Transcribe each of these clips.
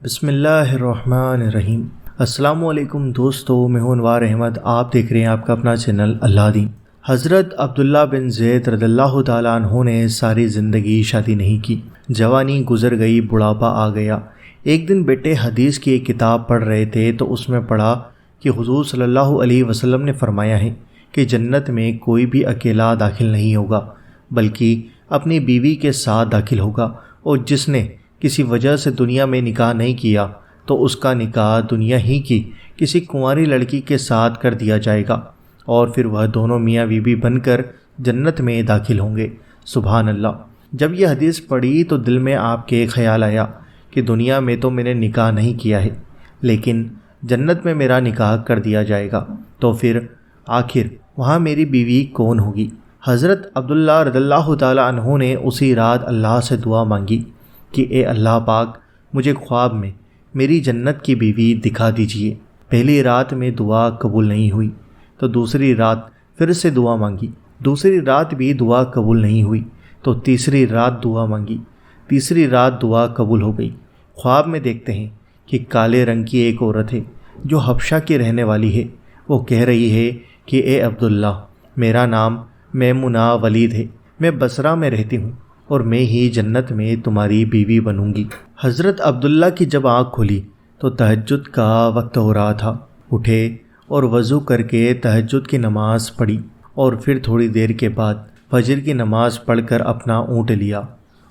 بسم اللہ الرحمن الرحیم۔ السلام علیکم دوستو، میں ہوں انوار احمد۔ آپ دیکھ رہے ہیں آپ کا اپنا چینل اللہ دین۔ حضرت عبداللہ بن زید رضی اللہ تعالیٰ عنہ نے ساری زندگی شادی نہیں کی۔ جوانی گزر گئی، بڑھاپا آ گیا۔ ایک دن بیٹے حدیث کی ایک کتاب پڑھ رہے تھے تو اس میں پڑھا کہ حضور صلی اللہ علیہ وسلم نے فرمایا ہے کہ جنت میں کوئی بھی اکیلا داخل نہیں ہوگا بلکہ اپنی بیوی کے ساتھ داخل ہوگا، اور جس نے کسی وجہ سے دنیا میں نکاح نہیں کیا تو اس کا نکاح دنیا ہی کی کسی کنواری لڑکی کے ساتھ کر دیا جائے گا، اور پھر وہ دونوں میاں بیوی بن کر جنت میں داخل ہوں گے۔ سبحان اللہ۔ جب یہ حدیث پڑھی تو دل میں آپ کے خیال آیا کہ دنیا میں تو میں نے نکاح نہیں کیا ہے، لیکن جنت میں میرا نکاح کر دیا جائے گا، تو پھر آخر وہاں میری بیوی کون ہوگی؟ حضرت عبداللہ رضی اللہ تعالیٰ عنہ نے اسی رات اللہ سے دعا مانگی کہ اے اللہ پاک، مجھے خواب میں میری جنت کی بیوی دکھا دیجئے۔ پہلی رات میں دعا قبول نہیں ہوئی تو دوسری رات پھر سے دعا مانگی، دوسری رات بھی دعا قبول نہیں ہوئی تو تیسری رات دعا مانگی، تیسری رات دعا قبول ہو گئی۔ خواب میں دیکھتے ہیں کہ کالے رنگ کی ایک عورت ہے جو حبشہ کی رہنے والی ہے۔ وہ کہہ رہی ہے کہ اے عبداللہ، میرا نام میمونہ ولید ہے، میں بصرہ میں رہتی ہوں اور میں ہی جنت میں تمہاری بیوی بنوں گی۔ حضرت عبداللہ کی جب آنکھ کھلی تو تہجد کا وقت ہو رہا تھا۔ اٹھے اور وضو کر کے تہجد کی نماز پڑھی، اور پھر تھوڑی دیر کے بعد فجر کی نماز پڑھ کر اپنا اونٹ لیا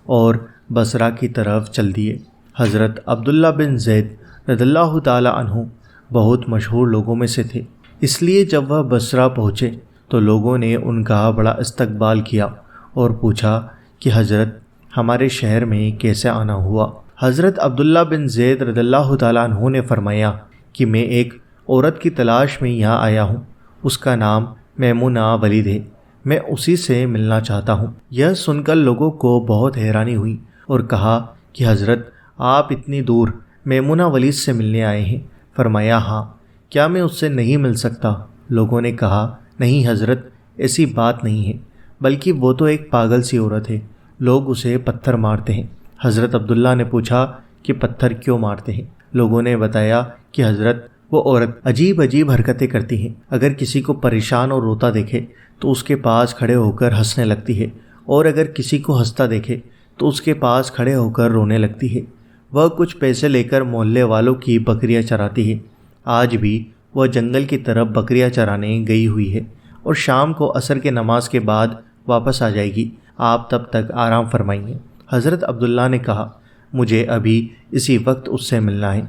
اور بصرہ کی طرف چل دیے۔ حضرت عبداللہ بن زید رضی اللہ تعالیٰ عنہ بہت مشہور لوگوں میں سے تھے، اس لیے جب وہ بصرہ پہنچے تو لوگوں نے ان کا بڑا استقبال کیا اور پوچھا کہ حضرت، ہمارے شہر میں کیسے آنا ہوا؟ حضرت عبداللہ بن زید رضی اللہ تعالیٰ عنہ نے فرمایا کہ میں ایک عورت کی تلاش میں یہاں آیا ہوں، اس کا نام میمونہ ولید ہے، میں اسی سے ملنا چاہتا ہوں۔ یہ سن کر لوگوں کو بہت حیرانی ہوئی اور کہا کہ حضرت، آپ اتنی دور میمونہ ولید سے ملنے آئے ہیں؟ فرمایا ہاں، کیا میں اس سے نہیں مل سکتا؟ لوگوں نے کہا نہیں حضرت، ایسی بات نہیں ہے، بلکہ وہ تو ایک پاگل سی عورت ہے، لوگ اسے پتھر مارتے ہیں۔ حضرت عبداللہ نے پوچھا کہ پتھر کیوں مارتے ہیں؟ لوگوں نے بتایا کہ حضرت، وہ عورت عجیب عجیب حرکتیں کرتی ہیں، اگر کسی کو پریشان اور روتا دیکھے تو اس کے پاس کھڑے ہو کر ہنسنے لگتی ہے، اور اگر کسی کو ہنستا دیکھے تو اس کے پاس کھڑے ہو کر رونے لگتی ہے۔ وہ کچھ پیسے لے کر محلے والوں کی بکریاں چراتی ہے۔ آج بھی وہ جنگل کی طرف بکریاں چرانے گئی ہوئی ہے اور شام کو عصر کے نماز کے بعد واپس آ جائے گی، آپ تب تک آرام فرمائیے۔ حضرت عبداللہ نے کہا مجھے ابھی اسی وقت اس سے ملنا ہے،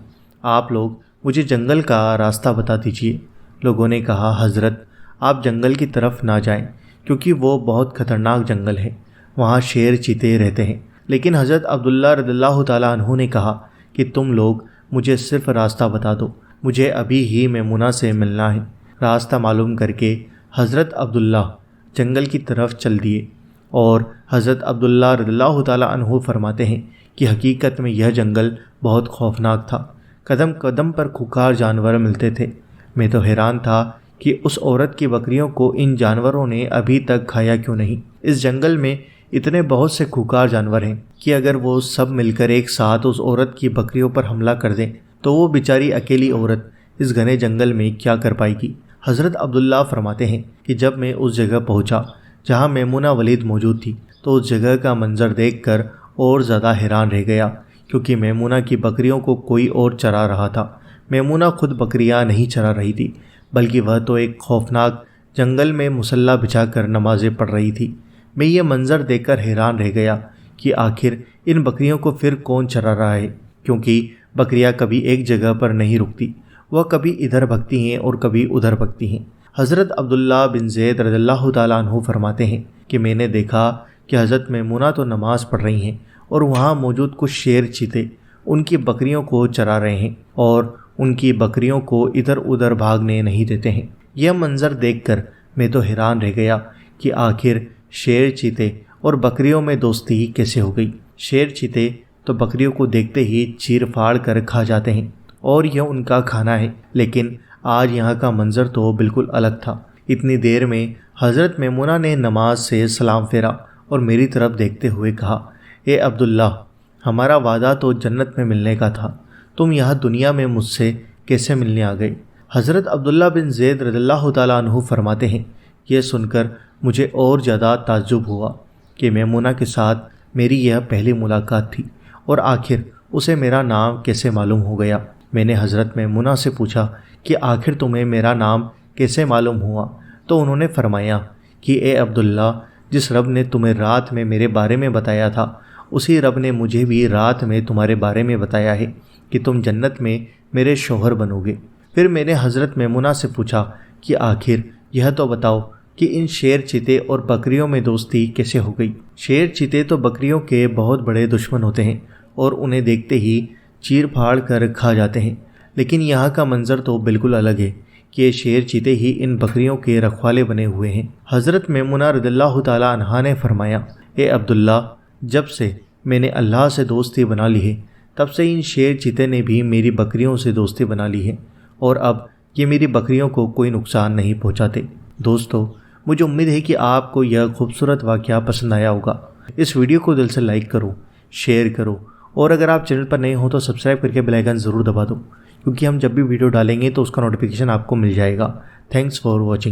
آپ لوگ مجھے جنگل کا راستہ بتا دیجیے۔ لوگوں نے کہا حضرت، آپ جنگل کی طرف نہ جائیں کیونکہ وہ بہت خطرناک جنگل ہے، وہاں شیر چیتے رہتے ہیں۔ لیکن حضرت عبداللہ رضی اللہ تعالیٰ عنہ نے کہا کہ تم لوگ مجھے صرف راستہ بتا دو، مجھے ابھی ہی میمونہ سے ملنا ہے۔ راستہ معلوم کر کے حضرت عبداللہ جنگل کی طرف چل دیے، اور حضرت عبداللہ رضی اللہ تعالیٰ عنہ فرماتے ہیں کہ حقیقت میں یہ جنگل بہت خوفناک تھا، قدم قدم پر خوکار جانور ملتے تھے۔ میں تو حیران تھا کہ اس عورت کی بکریوں کو ان جانوروں نے ابھی تک کھایا کیوں نہیں۔ اس جنگل میں اتنے بہت سے خوکار جانور ہیں کہ اگر وہ سب مل کر ایک ساتھ اس عورت کی بکریوں پر حملہ کر دیں تو وہ بیچاری اکیلی عورت اس گھنے جنگل میں کیا کر پائے گی؟ حضرت عبداللہ فرماتے ہیں کہ جب میں اس جگہ پہنچا جہاں میمونہ ولید موجود تھی تو اس جگہ کا منظر دیکھ کر اور زیادہ حیران رہ گیا، کیونکہ میمونہ کی بکریوں کو کوئی اور چرا رہا تھا۔ میمونہ خود بکریاں نہیں چرا رہی تھی، بلکہ وہ تو ایک خوفناک جنگل میں مسلح بچھا کر نمازیں پڑھ رہی تھی۔ میں یہ منظر دیکھ کر حیران رہ گیا کہ آخر ان بکریوں کو پھر کون چرا رہا ہے، کیونکہ بکریاں کبھی ایک جگہ پر نہیں رکتی، وہ کبھی ادھر بھگتی ہیں اور کبھی ادھر بھگتی ہیں۔ حضرت عبداللہ بن زید رضی اللہ تعالیٰ عنہ فرماتے ہیں کہ میں نے دیکھا کہ حضرت میمونہ تو نماز پڑھ رہی ہیں اور وہاں موجود کچھ شیر چیتے ان کی بکریوں کو چرا رہے ہیں اور ان کی بکریوں کو ادھر ادھر بھاگنے نہیں دیتے ہیں۔ یہ منظر دیکھ کر میں تو حیران رہ گیا کہ آخر شیر چیتے اور بکریوں میں دوستی کیسے ہو گئی۔ شیر چیتے تو بکریوں کو دیکھتے ہی چیر پھاڑ کر کھا جاتے ہیں اور یہ ان کا کھانا ہے، لیکن آج یہاں کا منظر تو بالکل الگ تھا۔ اتنی دیر میں حضرت میمونہ نے نماز سے سلام پھیرا اور میری طرف دیکھتے ہوئے کہا اے عبداللہ، ہمارا وعدہ تو جنت میں ملنے کا تھا، تم یہاں دنیا میں مجھ سے کیسے ملنے آ گئے؟ حضرت عبداللہ بن زید رضی اللہ تعالیٰ عنہ فرماتے ہیں، یہ سن کر مجھے اور زیادہ تعجب ہوا کہ میمونہ کے ساتھ میری یہ پہلی ملاقات تھی، اور آخر اسے میرا نام کیسے معلوم ہو گیا۔ میں نے حضرت میمونہ سے پوچھا کہ آخر تمہیں میرا نام کیسے معلوم ہوا؟ تو انہوں نے فرمایا کہ اے عبداللہ، جس رب نے تمہیں رات میں میرے بارے میں بتایا تھا، اسی رب نے مجھے بھی رات میں تمہارے بارے میں بتایا ہے کہ تم جنت میں میرے شوہر بنو گے۔ پھر میں نے حضرت میمونہ سے پوچھا کہ آخر یہ تو بتاؤ کہ ان شیر چیتے اور بکریوں میں دوستی کیسے ہو گئی؟ شیر چیتے تو بکریوں کے بہت بڑے دشمن ہوتے ہیں اور انہیں دیکھتے ہی چیر پھاڑ کر کھا جاتے ہیں، لیکن یہاں کا منظر تو بالکل الگ ہے کہ یہ شیر چیتے ہی ان بکریوں کے رکھوالے بنے ہوئے ہیں۔ حضرت میمونہ رضی اللہ تعالیٰ عنہا نے فرمایا، اے عبداللہ، جب سے میں نے اللہ سے دوستی بنا لی ہے، تب سے ان شیر چیتے نے بھی میری بکریوں سے دوستی بنا لی ہے، اور اب یہ میری بکریوں کو کوئی نقصان نہیں پہنچاتے۔ دوستو، مجھے امید ہے کہ آپ کو یہ خوبصورت واقعہ پسند آیا ہوگا۔ اس ویڈیو کو دل سے لائک کرو، شیئر کرو، اور اگر آپ چینل پر نئے ہو تو سبسکرائب کر کے بیل آئیکن ضرور دبا دو، کیونکہ ہم جب بھی ویڈیو ڈالیں گے تو اس کا نوٹیفیکیشن آپ کو مل جائے گا۔ Thanks for watching.